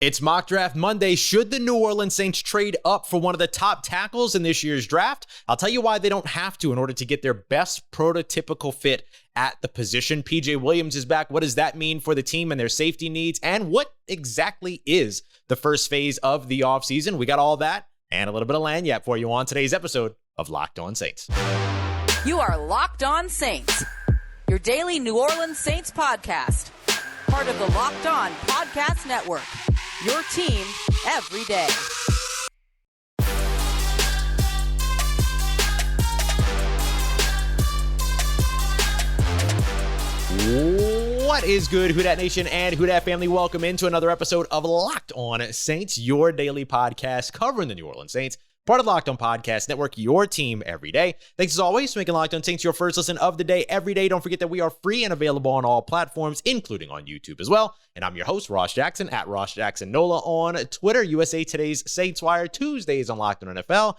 It's Mock Draft Monday. Should the New Orleans Saints trade up for one of the top tackles in this year's draft? I'll tell you why they don't have to in order to get their best prototypical fit at the position. PJ Williams is back. What does that mean for the team and their safety needs? And what exactly is the first phase of the offseason? We got all that and a little bit of lanyap for you on today's episode of Locked On Saints. You are Locked On Saints, your daily New Orleans Saints podcast. Part of the Locked On Podcast Network. Your team every day. What is good, Who Dat Nation and Who Dat family? Welcome into another episode of Locked On Saints, your daily podcast covering the New Orleans Saints. Part of the Locked On Podcast Network, your team every day. Thanks as always for making Locked On Saints your first listen of the day every day. Don't forget that we are free and available on all platforms, including on YouTube as well. And I'm your host, Ross Jackson, at Ross Jackson Nola on Twitter, USA Today's Saints Wire, Tuesdays on Locked On NFL,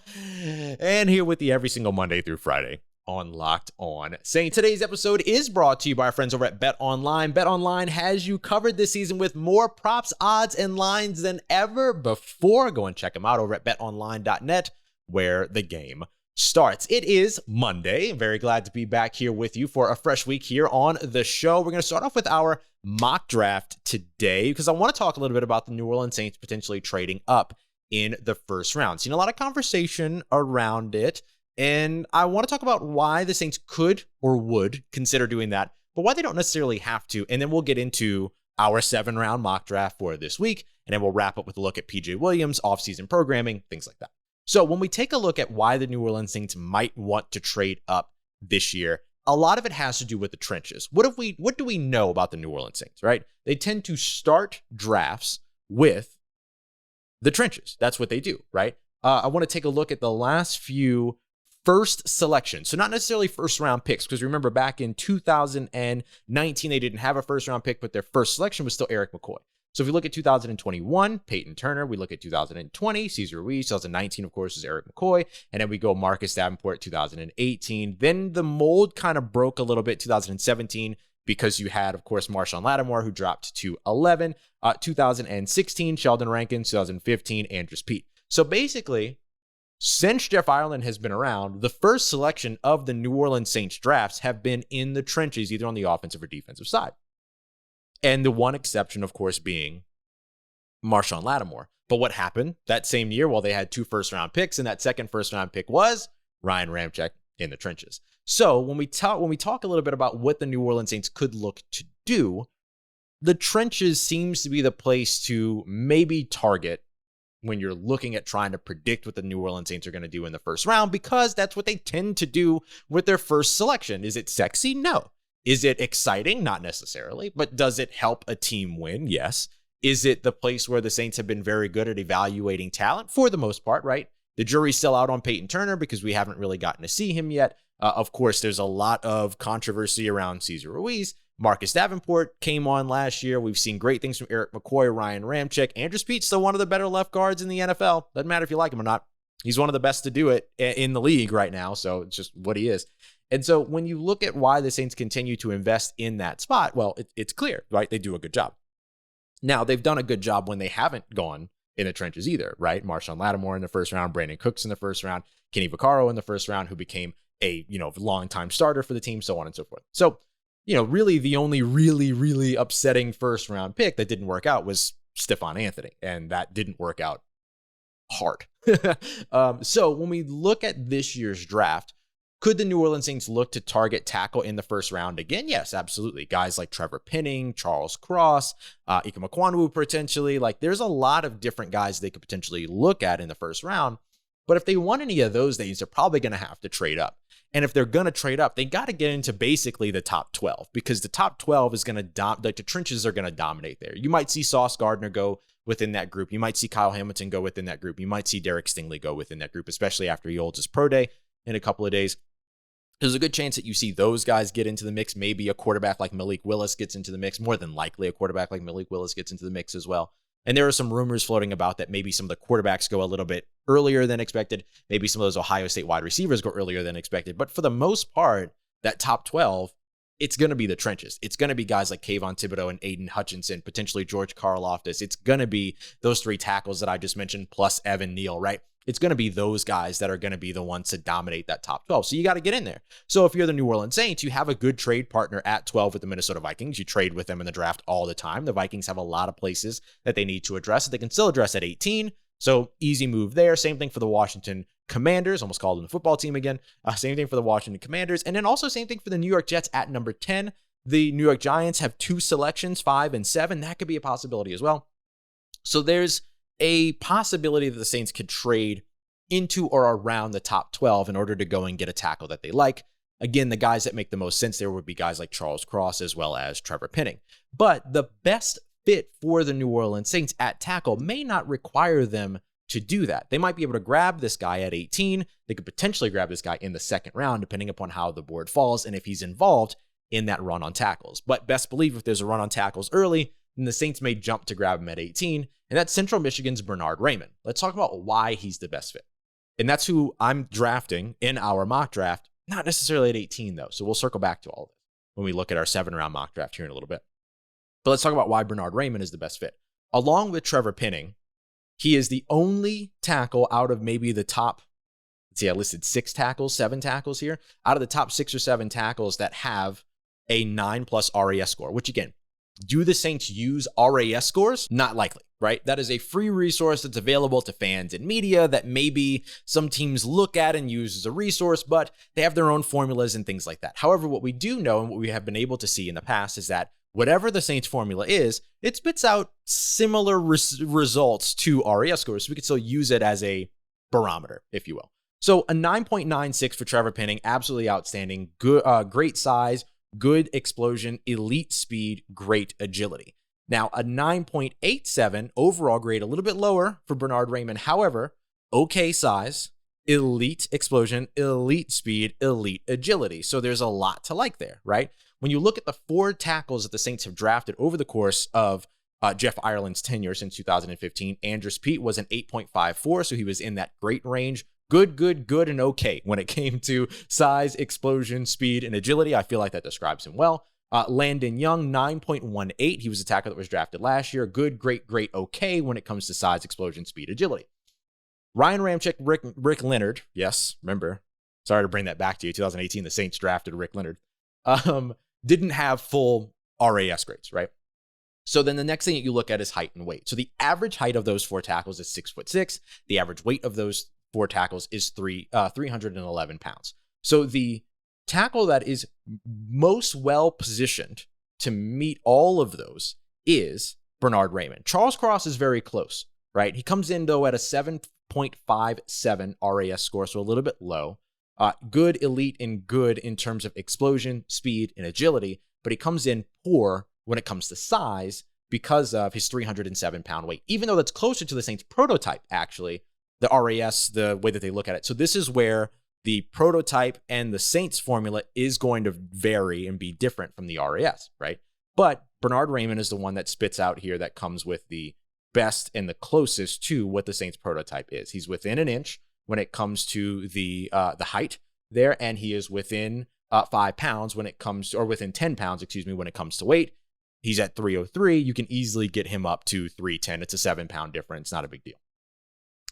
and here with you every single Monday through Friday on Locked On Saints. Today's episode is brought to you by our friends over at BetOnline. BetOnline has you covered this season with more props, odds, and lines than ever before. Go and check them out over at betonline.net, where the game starts. It is Monday. I'm very glad to be back here with you for a fresh week here on the show. We're going to start off with our mock draft today because I want to talk a little bit about the New Orleans Saints potentially trading up in the first round. Seen a lot of conversation around it. And I want to talk about why the Saints could or would consider doing that, but why they don't necessarily have to. And then we'll get into our 7-round mock draft for this week. And then we'll wrap up with a look at PJ Williams, offseason programming, things like that. So when we take a look at why the New Orleans Saints might want to trade up this year, a lot of it has to do with the trenches. What do we know about the New Orleans Saints, right? They tend to start drafts with the trenches. That's what they do, right? I want to take a look at the last few first selection. So not necessarily first round picks, because remember back in 2019, they didn't have a first round pick, but their first selection was still Eric McCoy. So if you look at 2021, Peyton Turner, we look at 2020, Cesar Ruiz, 2019, of course, is Eric McCoy. And then we go Marcus Davenport, 2018. Then the mold kind of broke a little bit, 2017, because you had, of course, Marshawn Lattimore, who dropped to 11. 2016, Sheldon Rankins, 2015, Andrus Peat. So basically, since Jeff Ireland has been around, the first selection of the New Orleans Saints drafts have been in the trenches, either on the offensive or defensive side. And the one exception, of course, being Marshawn Lattimore. But what happened that same year? Well, they had 2 first-round picks, and that second first-round pick was Ryan Ramczyk in the trenches. So when we talk a little bit about what the New Orleans Saints could look to do, the trenches seems to be the place to maybe target when you're looking at trying to predict what the New Orleans Saints are going to do in the first round, because that's what they tend to do with their first selection. Is it sexy? No. Is it exciting? Not necessarily. But does it help a team win? Yes. Is it the place where the Saints have been very good at evaluating talent? For the most part, right? The jury's still out on Peyton Turner because we haven't really gotten to see him yet. Of course, there's a lot of controversy around Cesar Ruiz. Marcus Davenport came on last year. We've seen great things from Eric McCoy, Ryan Ramczyk. Andrus Peat's still one of the better left guards in the NFL. Doesn't matter if you like him or not. He's one of the best to do it in the league right now, so it's just what he is. And so when you look at why the Saints continue to invest in that spot, well, it's clear, right? They do a good job. Now, they've done a good job when they haven't gone in the trenches either, right? Marshawn Lattimore in the first round, Brandon Cooks in the first round, Kenny Vaccaro in the first round, who became a long-time starter for the team, so on and so forth. So, really the only really upsetting first round pick that didn't work out was Stephon Anthony, and that didn't work out hard. So when we look at this year's draft, could the New Orleans Saints look to target tackle in the first round again? Yes, absolutely. Guys like Trevor Penning, Charles Cross, Ike Mekwonu potentially. Like, there's a lot of different guys they could potentially look at in the first round. But if they want any of those things, they're probably going to have to trade up. And if they're going to trade up, they got to get into basically the top 12, because the top 12 is going to the trenches are going to dominate there. You might see Sauce Gardner go within that group. You might see Kyle Hamilton go within that group. You might see Derek Stingley go within that group, especially after he holds his pro day in a couple of days. There's a good chance that you see those guys get into the mix. Maybe a quarterback like Malik Willis gets into the mix. More than likely, a quarterback like Malik Willis gets into the mix as well. And there are some rumors floating about that maybe some of the quarterbacks go a little bit earlier than expected. Maybe some of those Ohio State wide receivers go earlier than expected. But for the most part, that top 12 it's going to be the trenches. It's going to be guys like Kayvon Thibodeau and Aiden Hutchinson, potentially George Karlaftis. It's going to be those three tackles that I just mentioned, plus Evan Neal, right? It's going to be those guys that are going to be the ones to dominate that top 12. So you got to get in there. So if you're the New Orleans Saints, you have a good trade partner at 12 with the Minnesota Vikings. You trade with them in the draft all the time. The Vikings have a lot of places that they need to address that they can still address at 18. So easy move there. Same thing for the Washington Commanders. Almost called them the football team again. Same thing for the Washington Commanders. And then also same thing for the New York Jets at number 10. The New York Giants have 2 selections, 5 and 7. That could be a possibility as well. So there's a possibility that the Saints could trade into or around the top 12 in order to go and get a tackle that they like. Again, the guys that make the most sense there would be guys like Charles Cross as well as Trevor Penning. But the best fit for the New Orleans Saints at tackle may not require them to do that. They might be able to grab this guy at 18. They could potentially grab this guy in the second round, depending upon how the board falls and if he's involved in that run on tackles. But best believe if there's a run on tackles early, then the Saints may jump to grab him at 18. And that's Central Michigan's Bernhard Raimann. Let's talk about why he's the best fit. And that's who I'm drafting in our mock draft, not necessarily at 18, though. So we'll circle back to all of this when we look at our 7-round mock draft here in a little bit. But let's talk about why Bernhard Raimann is the best fit. Along with Trevor Penning, he is the only tackle out of maybe the top, let's see, I listed 7 tackles here, out of the top 6 or 7 tackles that have a 9+ RAS score, which again, do the Saints use RAS scores? Not likely, right? That is a free resource that's available to fans and media that maybe some teams look at and use as a resource, but they have their own formulas and things like that. However, what we do know and what we have been able to see in the past is that whatever the Saints formula is, it spits out similar results to RAS scores. So we could still use it as a barometer, if you will. So a 9.96 for Trevor Penning, absolutely outstanding. Good, great size, good explosion, elite speed, great agility. Now, a 9.87 overall grade, a little bit lower for Bernhard Raimann. However, okay size, elite explosion, elite speed, elite agility. So there's a lot to like there, right? When you look at the 4 tackles that the Saints have drafted over the course of Jeff Ireland's tenure since 2015, Andrus Peat was an 8.54, so he was in that great range. Good, and okay when it came to size, explosion, speed, and agility. I feel like that describes him well. Landon Young, 9.18. He was a tackle that was drafted last year. Good, great, okay when it comes to size, explosion, speed, agility. Ryan Ramczyk, Rick Leonard. Yes, remember. Sorry to bring that back to you. 2018, the Saints drafted Rick Leonard. Didn't have full RAS grades, right? So then the next thing that you look at is height and weight. So the average height of those 4 tackles is 6'6". The average weight of those 4 tackles is 311 pounds. So the tackle that is most well positioned to meet all of those is Bernhard Raimann. Charles Cross is very close, right? He comes in, though, at a 7.57 RAS score, so a little bit low. Good, elite, and good in terms of explosion, speed, and agility, but he comes in poor when it comes to size because of his 307-pound weight. Even though that's closer to the Saints prototype, actually, the RAS, the way that they look at it. So this is where the prototype and the Saints formula is going to vary and be different from the RAS, right? But Bernhard Raimann is the one that spits out here that comes with the best and the closest to what the Saints prototype is. He's within an inch when it comes to the height there, and he is within 5 pounds when it comes to, or within 10 pounds, when it comes to weight. He's at 303. You can easily get him up to 310. It's a 7-pound difference, not a big deal.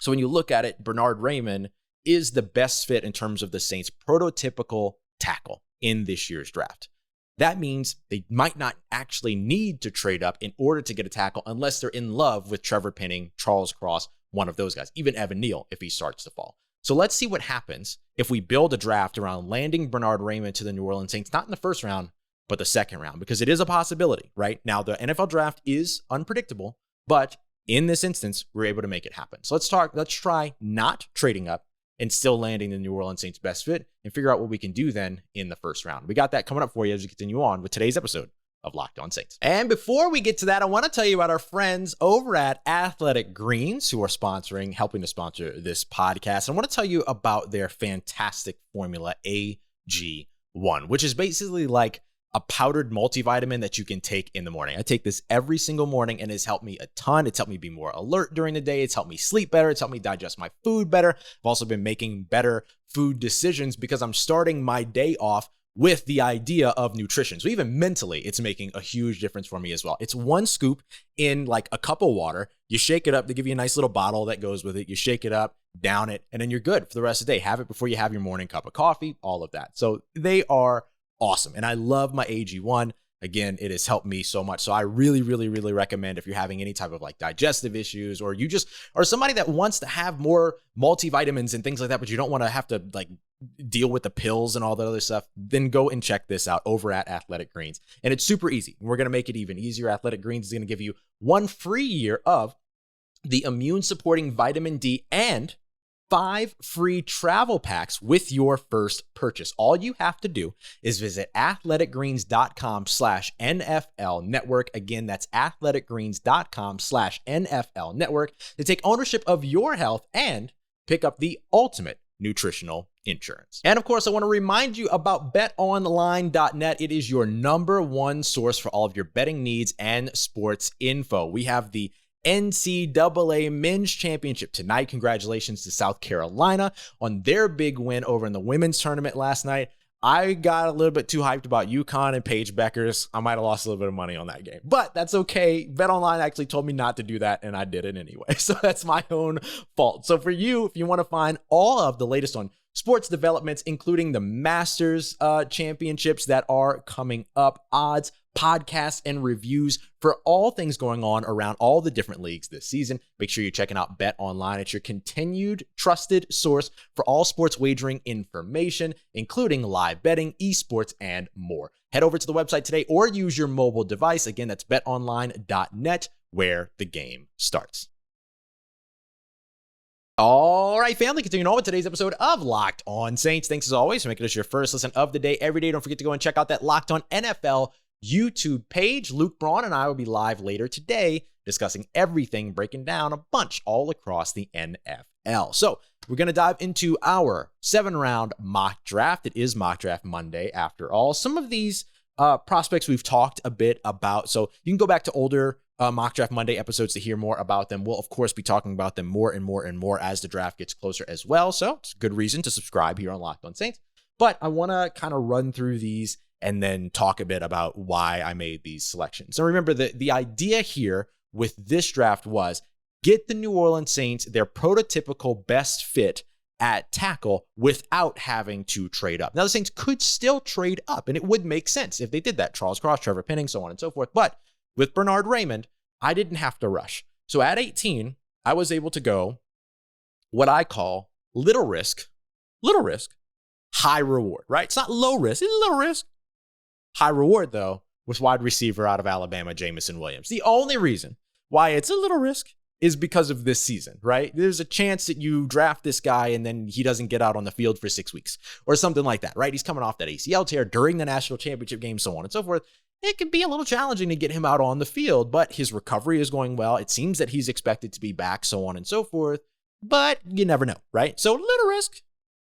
So when you look at it, Bernhard Raimann is the best fit in terms of the Saints' prototypical tackle in this year's draft. That means they might not actually need to trade up in order to get a tackle unless they're in love with Trevor Penning, Charles Cross, one of those guys, even Evan Neal if he starts to fall. So let's see what happens if we build a draft around landing Bernhard Raimann to the New Orleans Saints, not in the first round, but the second round, because it is a possibility, right? Now, the NFL draft is unpredictable, but in this instance, we're able to make it happen. So let's try not trading up and still landing the New Orleans Saints best fit and figure out what we can do then in the first round. We got that coming up for you as we continue on with today's episode of Locked On Saints. And before we get to that, I want to tell you about our friends over at Athletic Greens who are helping to sponsor this podcast. I want to tell you about their fantastic formula AG1, which is basically like a powdered multivitamin that you can take in the morning. I take this every single morning and it's helped me a ton. It's helped me be more alert during the day. It's helped me sleep better. It's helped me digest my food better. I've also been making better food decisions because I'm starting my day off with the idea of nutrition. So even mentally, it's making a huge difference for me as well. It's one scoop in like a cup of water. You shake it up. They give you a nice little bottle that goes with it. You shake it up, down it, and then you're good for the rest of the day. Have it before you have your morning cup of coffee, all of that. So they are awesome. And I love my AG1. Again, it has helped me so much. So I really, really, really recommend if you're having any type of like digestive issues, or you just are somebody that wants to have more multivitamins and things like that, but you don't want to have to like deal with the pills and all that other stuff, then go and check this out over at Athletic Greens. And it's super easy. We're going to make it even easier. Athletic Greens is going to give you 1 free year of the immune supporting vitamin D and 5 free travel packs with your first purchase. All you have to do is visit athleticgreens.com/NFL network. Again, that's athleticgreens.com/NFL network to take ownership of your health and pick up the ultimate nutritional insurance. And of course, I want to remind you about betonline.net. It is your #1 source for all of your betting needs and sports info. We have the NCAA Men's Championship tonight. Congratulations to South Carolina on their big win over in the women's tournament last night. I got a little bit too hyped about UConn and Paige Beckers. I might have lost a little bit of money on that game, but that's okay. BetOnline actually told me not to do that, and I did it anyway. So that's my own fault. So for you, if you want to find all of the latest on sports developments, including the Masters championships that are coming up, odds, podcasts, and reviews for all things going on around all the different leagues this season, make sure you're checking out BetOnline. It's your continued trusted source for all sports wagering information, including live betting, esports, and more. Head over to the website today or use your mobile device. Again, that's betonline.net, where the game starts. All right, family, continuing on with today's episode of Locked On Saints. Thanks as always for making us your first listen of the day every day. Don't forget to go and check out that Locked On NFL YouTube page. Luke Braun and I will be live later today discussing everything, breaking down a bunch all across the NFL. So we're going to dive into our 7-round mock draft. It is Mock Draft Monday after all. Some of these prospects we've talked a bit about, so you can go back to older Mock Draft Monday episodes to hear more about them. We'll, of course, be talking about them more and more and more as the draft gets closer as well. So it's a good reason to subscribe here on Locked On Saints. But I want to kind of run through these and then talk a bit about why I made these selections. So remember, the idea here with this draft was get the New Orleans Saints their prototypical best fit at tackle without having to trade up. Now, the Saints could still trade up, and it would make sense if they did that. Charles Cross, Trevor Penning, so on and so forth. But with Bernhard Raimann, I didn't have to rush. So at 18, I was able to go what I call little risk, high reward, right? It's not low risk, it's little risk. High reward, though, with wide receiver out of Alabama, Jameson Williams. The only reason why it's a little risk is because of this season, right? There's a chance that you draft this guy and then he doesn't get out on the field for 6 weeks or something like that, right? He's coming off that ACL tear during the national championship game, so on and so forth. It can be a little challenging to get him out on the field, but his recovery is going well. It seems that he's expected to be back, so on and so forth, but you never know, right? So little risk,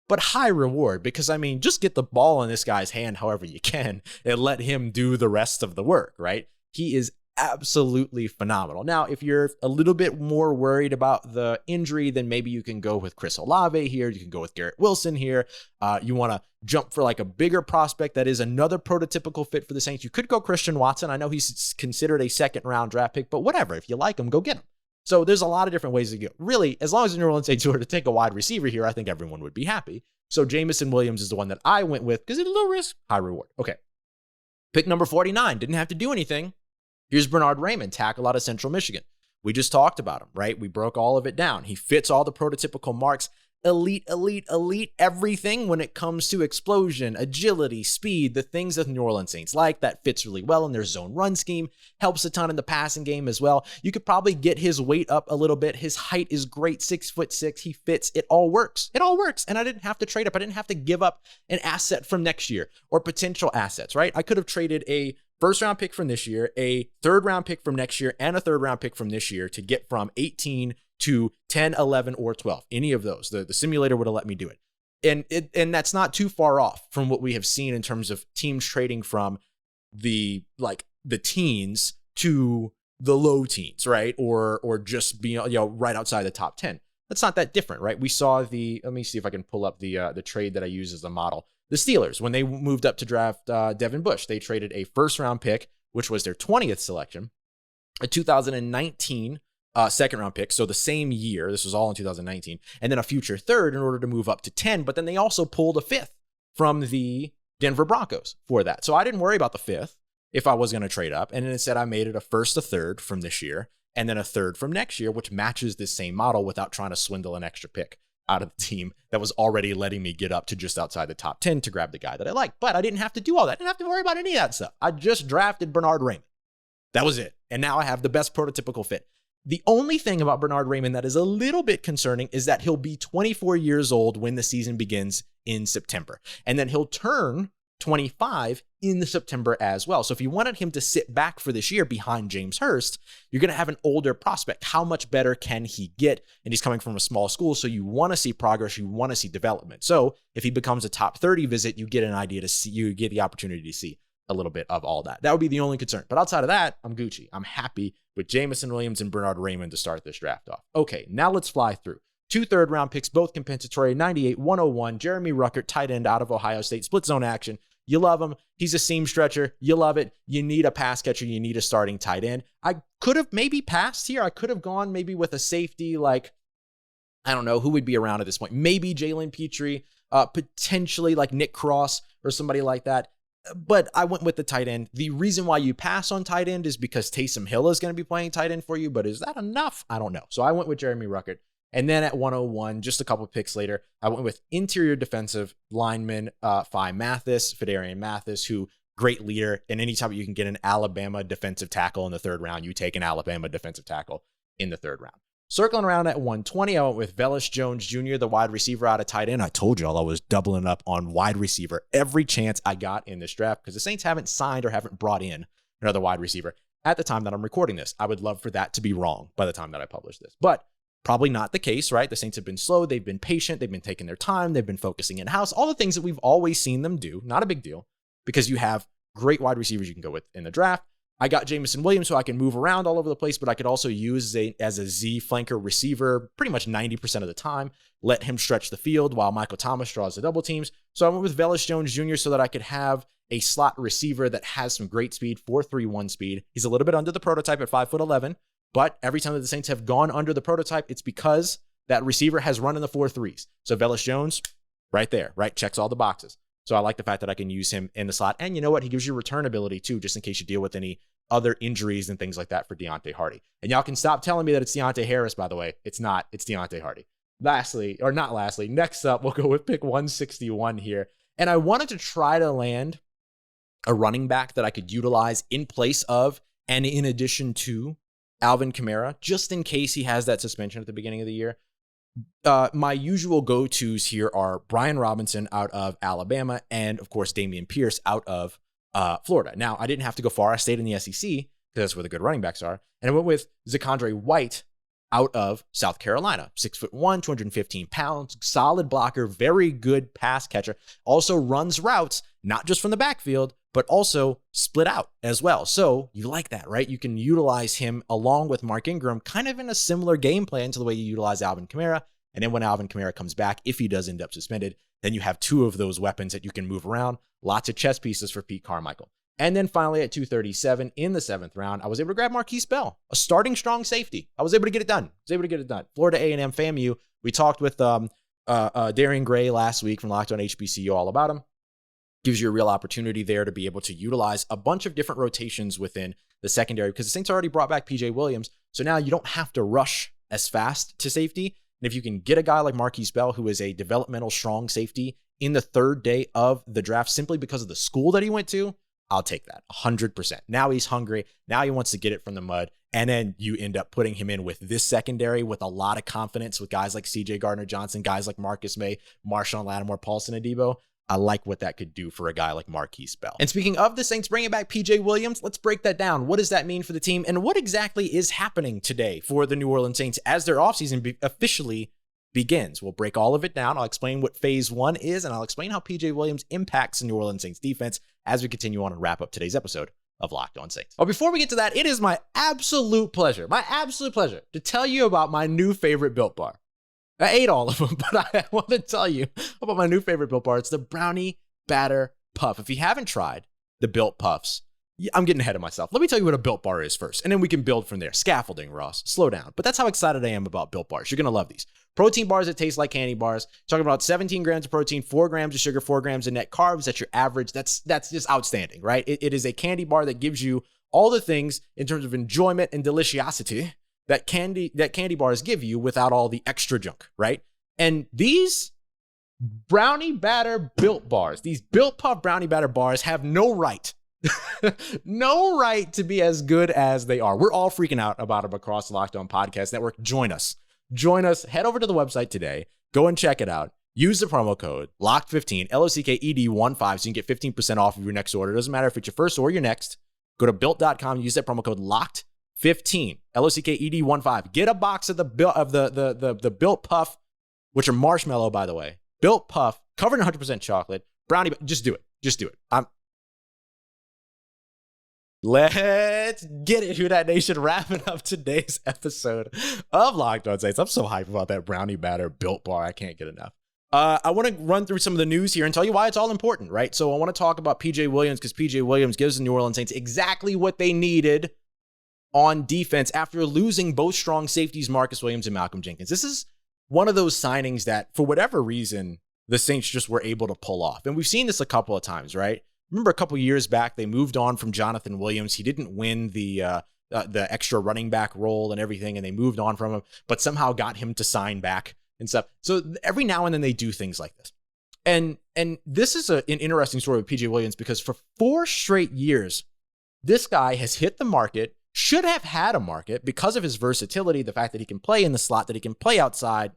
but high reward, because I mean, just get the ball in this guy's hand however you can and let him do the rest of the work, right? He is absolutely phenomenal. Now, if you're a little bit more worried about the injury, then maybe you can go with Chris Olave here. You can go with Garrett Wilson here. You want to jump for like a bigger prospect that is another prototypical fit for the Saints. You could go Christian Watson. I know he's considered a 2nd-round draft pick, but whatever. If you like him, go get him. So there's a lot of different ways to go. Really, as long as the New Orleans Saints were to take a wide receiver here, I think everyone would be happy. So Jameson Williams is the one that I went with because it's a low risk, high reward. Okay. Pick number 49. Didn't have to do anything. Here's Bernhard Raimann, tackle out of Central Michigan. We just talked about him, right? We broke all of it down. He fits all the prototypical marks. Elite everything when it comes to explosion, agility, speed, the things that the New Orleans Saints like. That fits really well in their zone run scheme. Helps a ton in the passing game as well. You could probably get his weight up a little bit. His height is great, 6'6". He fits. It all works. And I didn't have to trade up. I didn't have to give up an asset from next year or potential assets, right? I could have traded a 1st-round pick from this year, a 3rd-round pick from next year, and a 3rd-round pick from this year to get from 18 to 10, 11, or 12. Any of those. The simulator would have let me do it. And that's not too far off from what we have seen in terms of teams trading from the teens to the low teens, right? Or just being, right outside the top 10. That's not that different, right? We saw let me see if I can pull up the trade that I use as the model. The Steelers, when they moved up to draft Devin Bush, they traded a first-round pick, which was their 20th selection, a 2019 second-round pick, so the same year, this was all in 2019, and then a future third in order to move up to 10, but then they also pulled a fifth from the Denver Broncos for that. So I didn't worry about the fifth if I was going to trade up, and instead I made it a first, a third from this year, and then a third from next year, which matches this same model without trying to swindle an extra pick out of the team that was already letting me get up to just outside the top 10 to grab the guy that I like. But I didn't have to do all that. I didn't have to worry about any of that stuff. I just drafted Bernhard Raimann. That was it. And now I have the best prototypical fit. The only thing about Bernhard Raimann that is a little bit concerning is that he'll be 24 years old when the season begins in September. And then he'll turn 25 in September as well. So if you wanted him to sit back for this year behind James Hurst, you're going to have an older prospect. How much better can he get? And he's coming from a small school, so you want to see progress, you want to see development. So if he becomes a top 30 visit, you get an idea to see, you get the opportunity to see a little bit of all that. That would be the only concern. But outside of that, I'm Gucci. I'm happy with Jameson Williams and Bernhard Raimann to start this draft off. Okay, now let's fly through. 2 third-round picks, both compensatory, 98, 101, Jeremy Ruckert, tight end out of Ohio State, split zone action. You love him. He's a seam stretcher. You love it. You need a pass catcher. You need a starting tight end. I could have maybe passed here. I could have gone maybe with a safety like, I don't know, who would be around at this point? Maybe Jalen Petrie, potentially like Nick Cross or somebody like that. But I went with the tight end. The reason why you pass on tight end is because Taysom Hill is going to be playing tight end for you. But is that enough? I don't know. So I went with Jeremy Ruckert. And then at 101, just a couple of picks later, I went with interior defensive lineman Fedarian Mathis, who great leader. And anytime you can get an Alabama defensive tackle in the third round, you take an Alabama defensive tackle in the third round. Circling around at 120, I went with Velus Jones Jr., the wide receiver out of tight end. I told y'all I was doubling up on wide receiver every chance I got in this draft because the Saints haven't signed or haven't brought in another wide receiver at the time that I'm recording this. I would love for that to be wrong by the time that I publish this. But probably not the case, right? The Saints have been slow. They've been patient. They've been taking their time. They've been focusing in-house. All the things that we've always seen them do. Not a big deal because you have great wide receivers you can go with in the draft. I got Jameson Williams so I can move around all over the place, but I could also use as a Z flanker receiver pretty much 90% of the time. Let him stretch the field while Michael Thomas draws the double teams. So I went with Velus Jones Jr. so that I could have a slot receiver that has some great speed, 4.31 speed. He's a little bit under the prototype at 5'11". But every time that the Saints have gone under the prototype, it's because that receiver has run in the 4.3s. So Velus Jones, right there, right? Checks all the boxes. So I like the fact that I can use him in the slot. And you know what? He gives you return ability too, just in case you deal with any other injuries and things like that for Deontay Hardy. And y'all can stop telling me that it's Deontay Harris, by the way. It's not. It's Deontay Hardy. Next up, we'll go with pick 161 here. And I wanted to try to land a running back that I could utilize in place of and in addition to Alvin Kamara, just in case he has that suspension at the beginning of the year. My usual go-tos here are Brian Robinson out of Alabama and, of course, Dameon Pierce out of Florida. Now, I didn't have to go far. I stayed in the SEC because that's where the good running backs are. And I went with Zakondre White out of South Carolina. 6'1", 215 pounds, solid blocker, very good pass catcher. Also runs routes, not just from the backfield, but also split out as well. So you like that, right? You can utilize him along with Mark Ingram, kind of in a similar game plan to the way you utilize Alvin Kamara. And then when Alvin Kamara comes back, if he does end up suspended, then you have two of those weapons that you can move around. Lots of chess pieces for Pete Carmichael. And then finally at 237 in the 7th round, I was able to grab Marquise Bell, a starting strong safety. I was able to get it done. Florida A&M FAMU. We talked with Darian Gray last week from Locked On HBCU all about him. Gives you a real opportunity there to be able to utilize a bunch of different rotations within the secondary because the Saints already brought back PJ Williams. So now you don't have to rush as fast to safety. And if you can get a guy like Marquise Bell, who is a developmental strong safety in the third day of the draft simply because of the school that he went to, I'll take that 100%. Now he's hungry. Now he wants to get it from the mud. And then you end up putting him in with this secondary with a lot of confidence with guys like CJ Gardner-Johnson, guys like Marcus May, Marshawn Lattimore, Paulson Adebo. I like what that could do for a guy like Marquise Bell. And speaking of the Saints bringing back PJ Williams, let's break that down. What does that mean for the team? And what exactly is happening today for the New Orleans Saints as their offseason officially begins? We'll break all of it down. I'll explain what phase 1 is, and I'll explain how PJ Williams impacts the New Orleans Saints defense as we continue on and wrap up today's episode of Locked On Saints. But before we get to that, it is my absolute pleasure to tell you about my new favorite Built Bar. I ate all of them, but I want to tell you about my new favorite Built Bar. It's the Brownie Batter Puff. If you haven't tried the Built Puffs, I'm getting ahead of myself. Let me tell you what a Built Bar is first, and then we can build from there. Scaffolding, Ross. Slow down. But that's how excited I am about Built Bars. You're going to love these. Protein bars that taste like candy bars. Talking about 17 grams of protein, 4 grams of sugar, 4 grams of net carbs. That's your average. That's just outstanding, right? It is a candy bar that gives you all the things in terms of enjoyment and deliciosity that candy bars give you without all the extra junk, right? And these brownie batter Built Bars, these Built Puff brownie batter bars have no right to be as good as they are. We're all freaking out about them across the Locked On Podcast Network. Join us. Head over to the website today. Go and check it out. Use the promo code LOCKED15, LOCKED15, so you can get 15% off of your next order. It doesn't matter if it's your first or your next. Go to built.com. Use that promo code LOCKED15, LOCKED15. Get a box of the Built Puff, which are marshmallow, by the way. Built Puff, covered in 100% chocolate. Brownie. Just do it. Let's get it, Who Dat Nation, wrapping up today's episode of Locked On Saints. I'm so hyped about that brownie batter Built Bar. I can't get enough. I want to run through some of the news here and tell you why it's all important, right? So I want to talk about PJ Williams because PJ Williams gives the New Orleans Saints exactly what they needed on defense after losing both strong safeties, Marcus Williams and Malcolm Jenkins. This is one of those signings that, for whatever reason, the Saints just were able to pull off. And we've seen this a couple of times, right? Remember a couple years back, they moved on from Jonathan Williams. He didn't win the extra running back role and everything, and they moved on from him, but somehow got him to sign back and stuff. So every now and then they do things like this. And this is an interesting story with PJ Williams because for 4 straight years, this guy has hit the market, should have had a market because of his versatility, the fact that he can play in the slot, that he can play outside,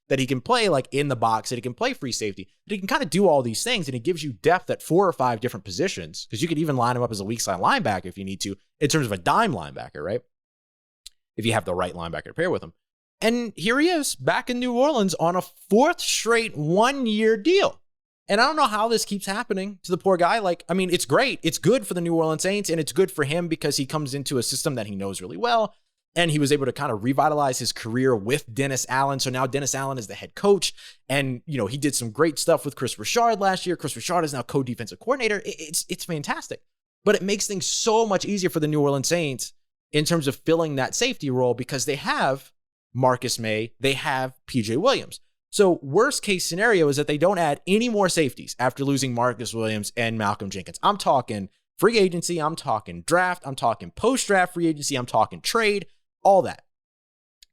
that he can play like in the box, that he can play free safety, that he can kind of do all these things, and he gives you depth at 4 or 5 different positions, because you could even line him up as a weak side linebacker if you need to, in terms of a dime linebacker, right? If you have the right linebacker to pair with him. And here he is, back in New Orleans on a 4th straight 1-year deal. And I don't know how this keeps happening to the poor guy. It's great. It's good for the New Orleans Saints, and it's good for him because he comes into a system that he knows really well. And he was able to kind of revitalize his career with Dennis Allen. So now Dennis Allen is the head coach. And, he did some great stuff with Chris Richard last year. Chris Richard is now co-defensive coordinator. It's fantastic. But it makes things so much easier for the New Orleans Saints in terms of filling that safety role because they have Marcus May, they have PJ Williams. So worst case scenario is that they don't add any more safeties after losing Marcus Williams and Malcolm Jenkins. I'm talking free agency. I'm talking draft. I'm talking post-draft free agency. I'm talking trade. All that.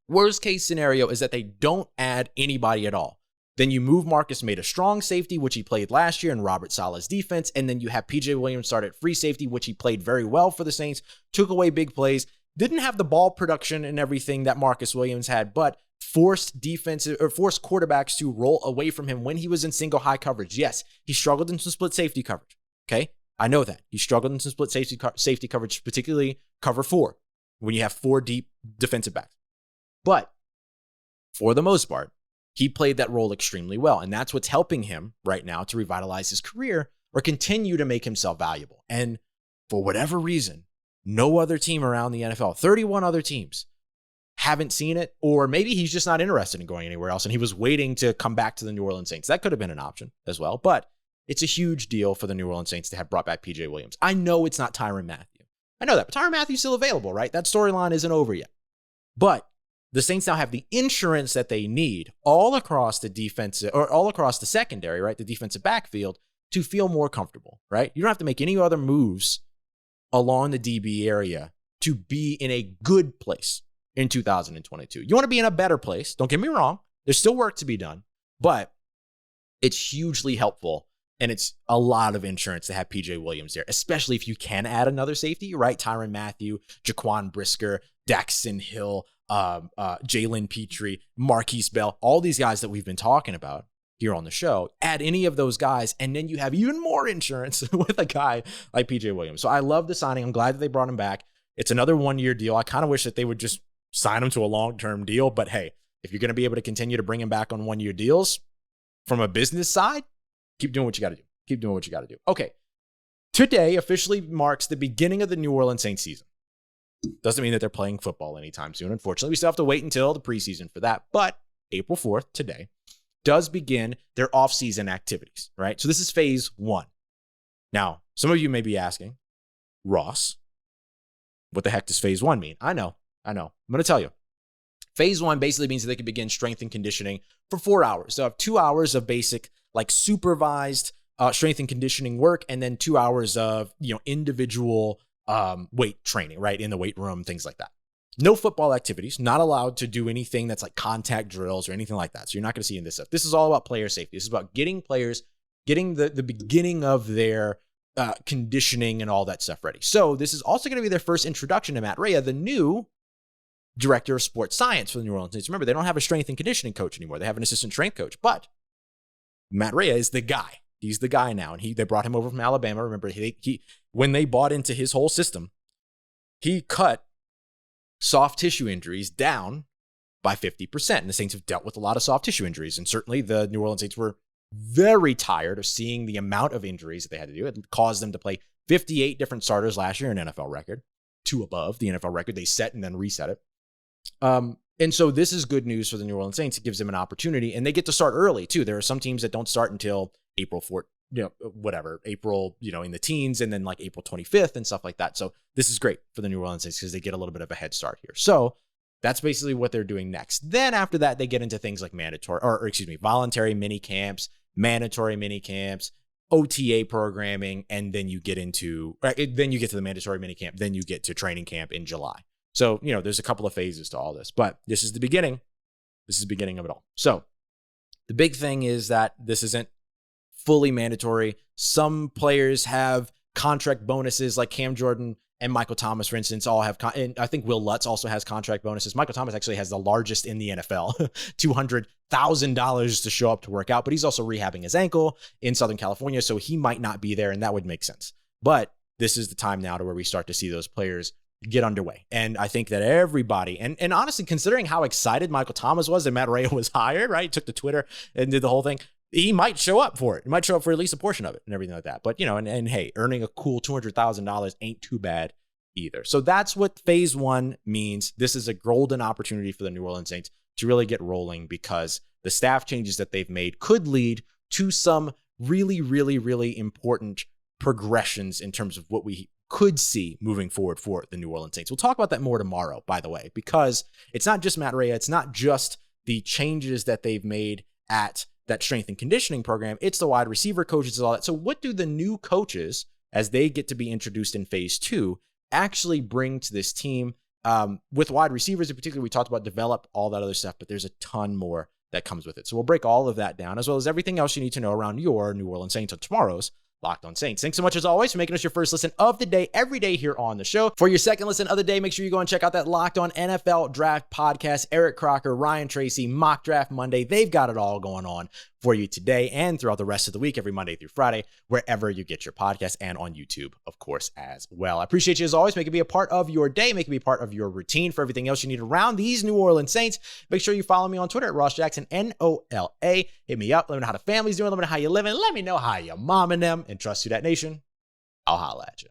Worst case scenario is that they don't add anybody at all. Then you move Marcus May to strong safety, which he played last year in Robert Saleh's defense. And then you have PJ Williams start at free safety, which he played very well for the Saints, took away big plays, didn't have the ball production and everything that Marcus Williams had, but forced quarterbacks to roll away from him when he was in single high coverage. Yes, he struggled in some split safety coverage. Okay. I know that. He struggled in some split safety coverage, particularly cover 4. When you have 4 deep defensive backs. But for the most part, he played that role extremely well. And that's what's helping him right now to revitalize his career or continue to make himself valuable. And for whatever reason, no other team around the NFL, 31 other teams, haven't seen it. Or maybe he's just not interested in going anywhere else and he was waiting to come back to the New Orleans Saints. That could have been an option as well. But it's a huge deal for the New Orleans Saints to have brought back PJ Williams. I know it's not Tyrann Mathieu. I know that, but Tyrann Mathieu's still available, right? That storyline isn't over yet. But the Saints now have the insurance that they need all across the defensive, or all across the secondary, right? The defensive backfield to feel more comfortable, right? You don't have to make any other moves along the DB area to be in a good place in 2022. You want to be in a better place. Don't get me wrong. There's still work to be done, but it's hugely helpful. And it's a lot of insurance to have PJ Williams there, especially if you can add another safety, right? Tyrann Mathieu, Jaquan Brisker, Daxton Hill, Jalen Petrie, Marquise Bell, all these guys that we've been talking about here on the show. Add any of those guys, and then you have even more insurance with a guy like PJ Williams. So I love the signing. I'm glad that they brought him back. It's another 1-year deal. I kind of wish that they would just sign him to a long-term deal. But hey, if you're going to be able to continue to bring him back on 1-year deals from a business side, keep doing what you got to do. Keep doing what you got to do. Okay. Today officially marks the beginning of the New Orleans Saints season. Doesn't mean that they're playing football anytime soon. Unfortunately, we still have to wait until the preseason for that. But April 4th, today, does begin their offseason activities, right? So this is phase one. Now, some of you may be asking, Ross, what the heck does phase one mean? I know. I'm going to tell you. Phase one basically means that they can begin strength and conditioning for 4 hours. So have 2 hours of basic, like supervised strength and conditioning work, and then 2 hours of, individual weight training, right? In the weight room, things like that. No football activities, not allowed to do anything that's like contact drills or anything like that. So you're not going to see in this stuff. This is all about player safety. This is about getting players, getting the beginning of their conditioning and all that stuff ready. So this is also going to be their first introduction to Matt Raimann, the new director of sports science for the New Orleans Saints. Remember, they don't have a strength and conditioning coach anymore. They have an assistant strength coach, but Matt Raimann is the guy. He's the guy now, and they brought him over from Alabama. Remember, he when they bought into his whole system, he cut soft tissue injuries down by 50%, and the Saints have dealt with a lot of soft tissue injuries, and certainly the New Orleans Saints were very tired of seeing the amount of injuries that they had to do. It caused them to play 58 different starters last year, an NFL record, 2 above the NFL record they set and then reset it. And so this is good news for the New Orleans Saints. It gives them an opportunity, and they get to start early too. There are some teams that don't start until April 4th, April, in the teens, and then like April 25th and stuff like that. So this is great for the New Orleans Saints because they get a little bit of a head start here. So that's basically what they're doing next. Then after that, they get into things like voluntary mini camps, mandatory mini camps, OTA programming, and then you get to the mandatory mini camp. Then you get to training camp in July. So, there's a couple of phases to all this, but this is the beginning. This is the beginning of it all. So the big thing is that this isn't fully mandatory. Some players have contract bonuses, like Cam Jordan and Michael Thomas, for instance, all have, and I think Will Lutz also has contract bonuses. Michael Thomas actually has the largest in the NFL, $200,000 to show up to work out, but he's also rehabbing his ankle in Southern California, so he might not be there, and that would make sense. But this is the time now to where we start to see those players get underway. And I think that everybody, and honestly, considering how excited Michael Thomas was that Matt Raimann was hired, right? He took to Twitter and did the whole thing. He might show up for it. He might show up for at least a portion of it and everything like that. But, and hey, earning a cool $200,000 ain't too bad either. So that's what phase one means. This is a golden opportunity for the New Orleans Saints to really get rolling, because the staff changes that they've made could lead to some really, really, really important progressions in terms of what we could see moving forward for the New Orleans Saints. We'll talk about that more tomorrow, by the way, because it's not just Matt Raimann. It's not just the changes that they've made at that strength and conditioning program. It's the wide receiver coaches and all that. So what do the new coaches, as they get to be introduced in phase two, actually bring to this team? With wide receivers in particular, we talked about develop, all that other stuff, but there's a ton more that comes with it. So we'll break all of that down, as well as everything else you need to know around your New Orleans Saints on tomorrow's Locked On Saints. Thanks so much, as always, for making us your first listen of the day every day here on the show. For your second listen of the day, make sure you go and check out that Locked On NFL Draft podcast. Eric Crocker, Ryan Tracy, Mock Draft Monday. They've got it all going on for you today and throughout the rest of the week, every Monday through Friday, wherever you get your podcasts, and on YouTube, of course, as well. I appreciate you as always. Make it be a part of your day. Make it be a part of your routine. For everything else you need around these New Orleans Saints, make sure you follow me on Twitter at Ross Jackson, NOLA. Hit me up. Let me know how the family's doing. Let me know how you living. Let me know how your mom and them. And trust Who Dat Nation. I'll holla at you.